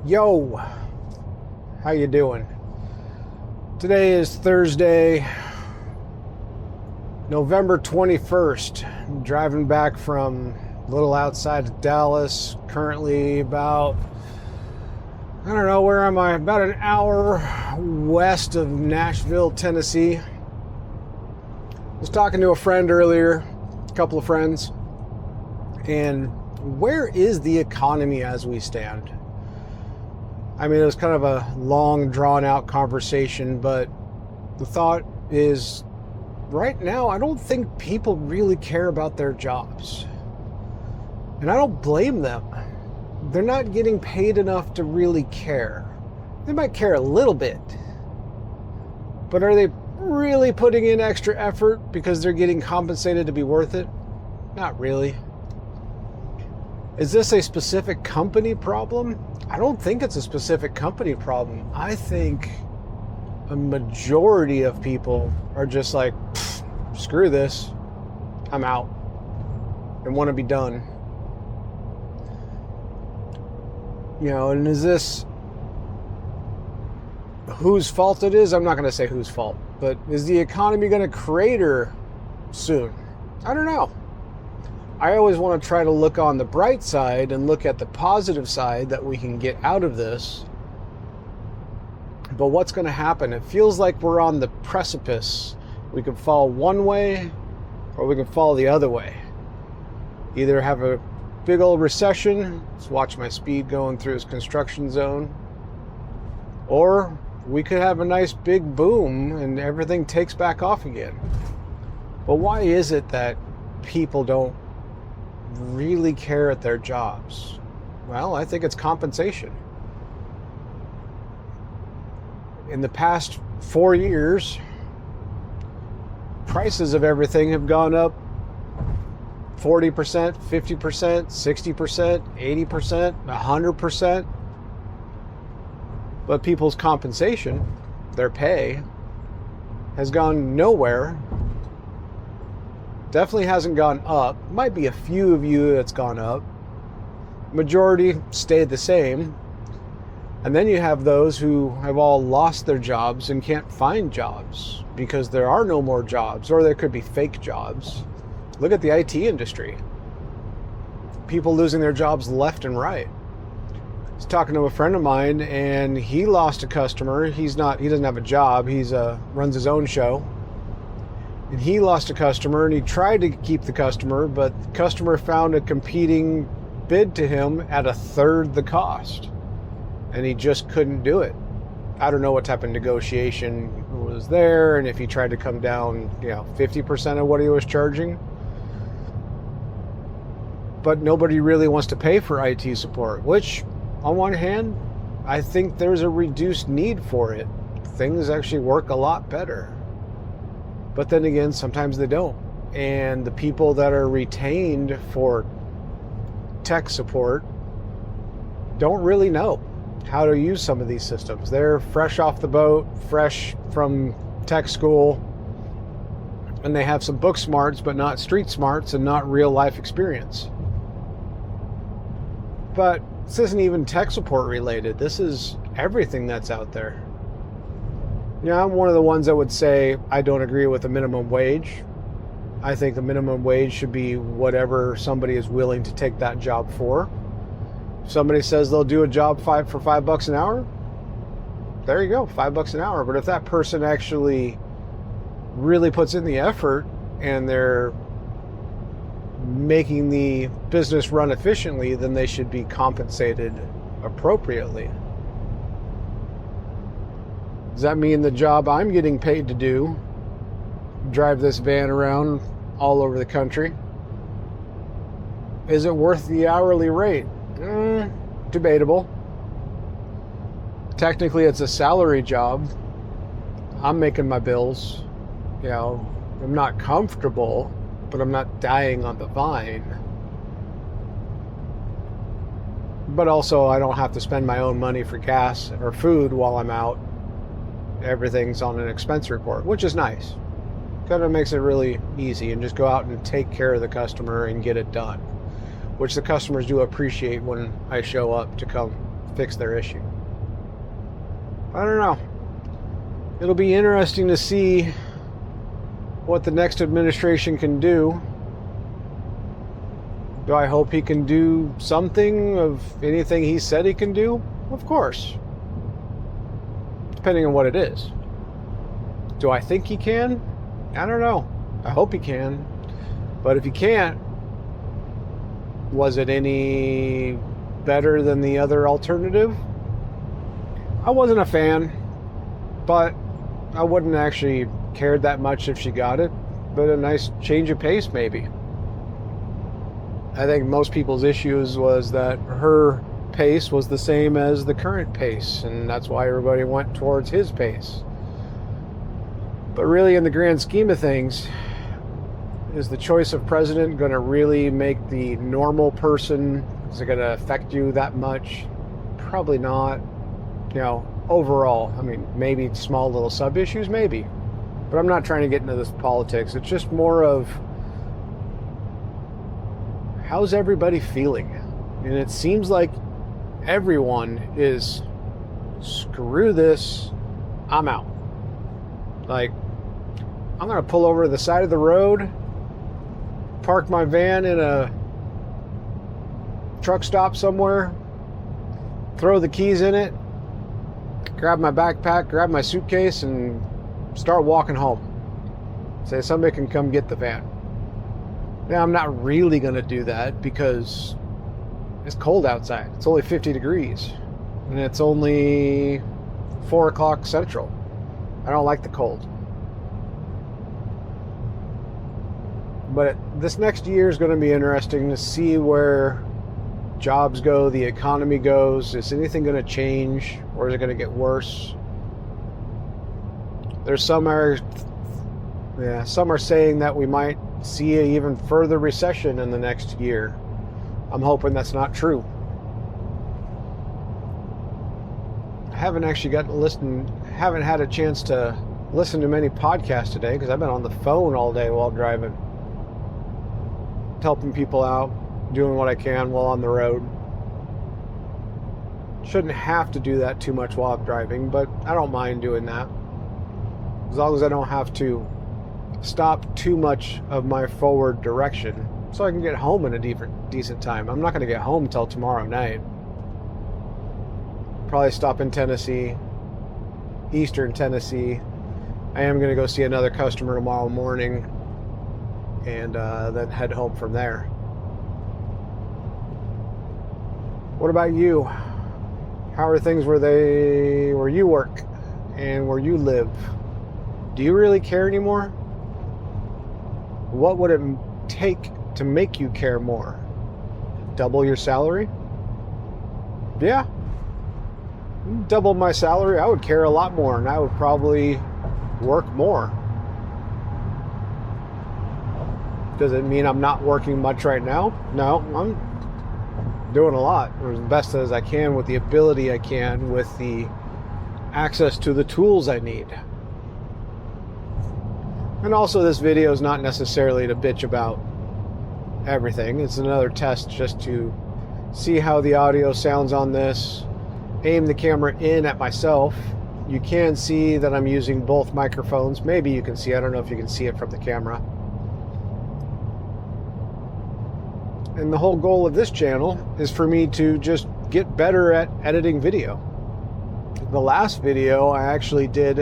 Yo, how you doing? Today is Thursday, November 21st. I'm driving back from a little outside of Dallas, currently about, I don't know, where am I? About an hour west of Nashville, Tennessee. I was talking to a friend earlier, a couple of friends, and where is the economy as we stand? I mean, it was kind of a long, drawn-out conversation, but the thought is, right now, I don't think people really care about their jobs. And I don't blame them. They're not getting paid enough to really care. They might care a little bit, but are they really putting in extra effort because they're getting compensated to be worth it? Not really. Is this a specific company problem? I don't think it's a specific company problem. I think a majority of people are just like, screw this, I'm out, and want to be done. You know, and is this whose fault it is? I'm not going to say whose fault, but is the economy going to crater soon? I don't know. I always want to try to look on the bright side and look at the positive side that we can get out of this. But what's going to happen? It feels like we're on the precipice. We can fall one way or we can fall the other way. Either have a big old recession, let's watch my speed going through his construction zone, or we could have a nice big boom and everything takes back off again. But why is it that people don't really care at their jobs? Well, I think it's compensation. In the past 4 years, prices of everything have gone up 40%, 50%, 60%, 80%, 100%. But people's compensation, their pay, has gone nowhere. Definitely hasn't gone up. Might be a few of you that's gone up. Majority stayed the same. And then you have those who have all lost their jobs and can't find jobs because there are no more jobs, or there could be fake jobs. Look at the IT industry. People losing their jobs left and right. I was talking to a friend of mine and he lost a customer. He doesn't have a job. He's runs his own show. And he lost a customer and he tried to keep the customer, but the customer found a competing bid to him at a third the cost. And he just couldn't do it. I don't know what type of negotiation was there and if he tried to come down, 50% of what he was charging. But nobody really wants to pay for IT support, which on one hand, I think there's a reduced need for it. Things actually work a lot better. But then again, sometimes they don't. And the people that are retained for tech support don't really know how to use some of these systems. They're fresh off the boat, fresh from tech school, and they have some book smarts, but not street smarts and not real life experience. But this isn't even tech support related. This is everything that's out there. I'm one of the ones that would say I don't agree with the minimum wage. I think the minimum wage should be whatever somebody is willing to take that job for. If somebody says they'll do a job for $5 an hour, there you go, $5 an hour. But if that person actually really puts in the effort and they're making the business run efficiently, then they should be compensated appropriately. Does that mean the job I'm getting paid to do, drive this van around all over the country, is it worth the hourly rate? Debatable. Technically, it's a salary job. I'm making my bills. I'm not comfortable, but I'm not dying on the vine. But also, I don't have to spend my own money for gas or food while I'm out. Everything's on an expense report, which is nice. Kind of makes it really easy and just go out and take care of the customer and get it done, which the customers do appreciate when I show up to come fix their issue. I don't know. It'll be interesting to see what the next administration can do. Do I hope he can do something of anything he said he can do? Of course. Depending on what it is. Do I think he can? I don't know. I hope he can. But if he can't, was it any better than the other alternative? I wasn't a fan, but I wouldn't actually cared that much if she got it. But a nice change of pace, maybe. I think most people's issues was that her pace was the same as the current pace, and that's why everybody went towards his pace. But really, in the grand scheme of things, is the choice of president going to really make the normal person? Is it going to affect you that much? Probably not. Overall, I mean, maybe small little sub issues, maybe. But I'm not trying to get into this politics. It's just more of, how's everybody feeling? And it seems like everyone is, screw this, I'm out. Like, I'm going to pull over to the side of the road, park my van in a truck stop somewhere, throw the keys in it, grab my backpack, grab my suitcase, and start walking home. Say somebody can come get the van. Now, I'm not really going to do that because it's cold outside. It's only 50 degrees. And it's only 4 o'clock Central. I don't like the cold. But this next year is going to be interesting to see where jobs go, the economy goes. Is anything going to change, or is it going to get worse? There's some are saying that we might see an even further recession in the next year. I'm hoping that's not true. I haven't actually haven't had a chance to listen to many podcasts today because I've been on the phone all day while driving, helping people out, doing what I can while on the road. Shouldn't have to do that too much while I'm driving, but I don't mind doing that. As long as I don't have to stop too much of my forward direction so I can get home in a decent time. I'm not going to get home till tomorrow night. Probably stop in Tennessee, Eastern Tennessee. I am going to go see another customer tomorrow morning and then head home from there. What about you? How are things where you work and where you live? Do you really care anymore? What would it take to make you care more? Double your salary? Yeah. Double my salary, I would care a lot more, and I would probably work more. Does it mean I'm not working much right now? No, I'm doing a lot, or as best as I can with the ability I can, with the access to the tools I need. And also, this video is not necessarily to bitch about everything. It's another test just to see how the audio sounds on this. Aim the camera in at myself. You can see that I'm using both microphones. Maybe you can see. I don't know if you can see it from the camera. And the whole goal of this channel is for me to just get better at editing video. The last video, I actually did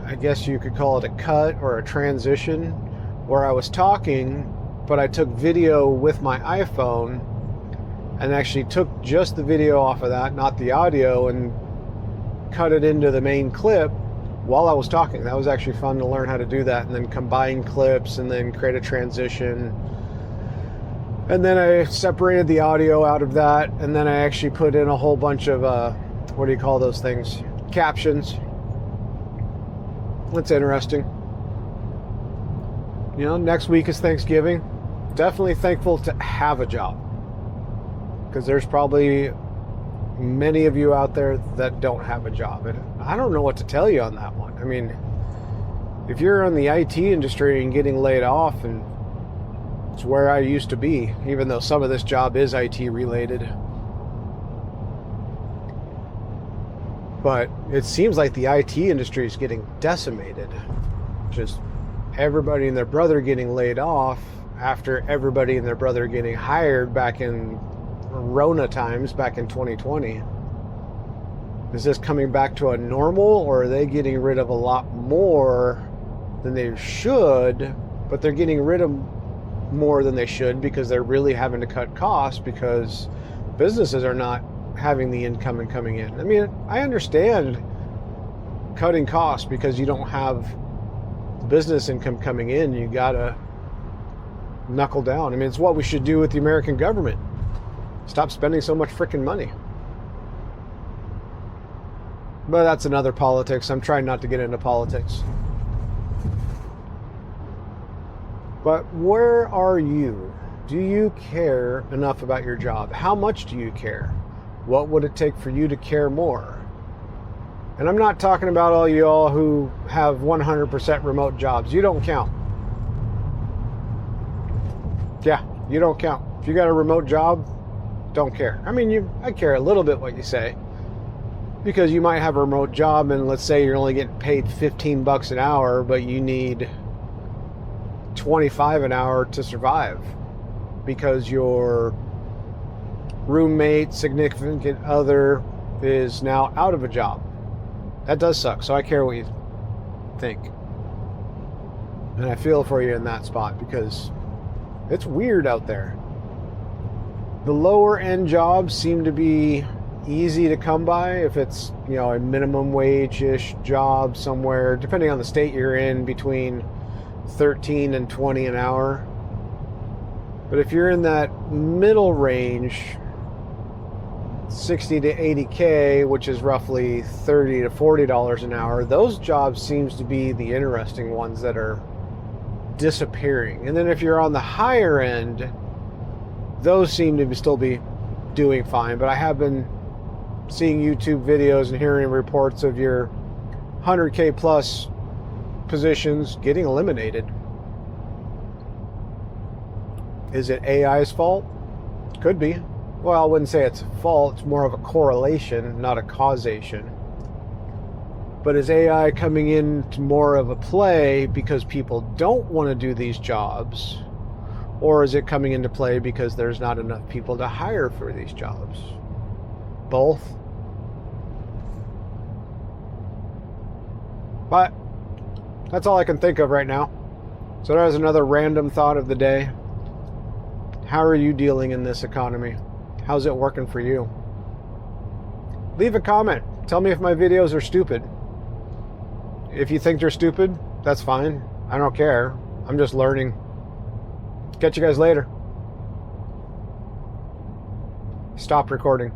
I guess you could call it a cut or a transition, where I was talking, but I took video with my iPhone and actually took just the video off of that, not the audio, and cut it into the main clip while I was talking. That was actually fun to learn how to do that, and then combine clips and then create a transition. And then I separated the audio out of that, and then I actually put in a whole bunch of, what do you call those things? Captions. That's interesting. Next week is Thanksgiving. Definitely thankful to have a job, because there's probably many of you out there that don't have a job, and I don't know what to tell you on that one. I mean, if you're in the IT industry and getting laid off, and it's where I used to be, even though some of this job is IT related, But it seems like the IT industry is getting decimated. Just everybody and their brother getting laid off after everybody and their brother getting hired back in Rona times, back in 2020. Is this coming back to a normal, or are they getting rid of a lot more than they should, but they're getting rid of more than they should because they're really having to cut costs because businesses are not having the income coming in? I mean, I understand cutting costs because you don't have business income coming in. You gotta knuckle down. I mean, it's what we should do with the American government. Stop spending so much freaking money. But that's another politics. I'm trying not to get into politics. But where are you? Do you care enough about your job? How much do you care? What would it take for you to care more? And I'm not talking about all y'all who have 100% remote jobs. You don't count. Yeah, you don't count. If you got a remote job, don't care. I mean, I care a little bit what you say. Because you might have a remote job and let's say you're only getting paid $15 an hour, but you need $25 an hour to survive because your roommate, significant other is now out of a job. That does suck. So I care what you think. And I feel for you in that spot because it's weird out there. The lower end jobs seem to be easy to come by if it's, a minimum wage-ish job somewhere, depending on the state you're in, between 13 and 20 an hour. But if you're in that middle range, 60 to 80K, which is roughly $30 to $40 an hour, those jobs seems to be the interesting ones that are disappearing. And then if you're on the higher end, those seem to still be doing fine. But I have been seeing YouTube videos and hearing reports of your 100K plus positions getting eliminated. Is it AI's fault? Could be. Well, I wouldn't say it's a fault. It's more of a correlation, not a causation. But is AI coming into more of a play because people don't want to do these jobs? Or is it coming into play because there's not enough people to hire for these jobs? Both. But that's all I can think of right now. So there's another random thought of the day. How are you dealing in this economy? How's it working for you? Leave a comment. Tell me if my videos are stupid. If you think they're stupid, that's fine. I don't care. I'm just learning. Catch you guys later. Stop recording.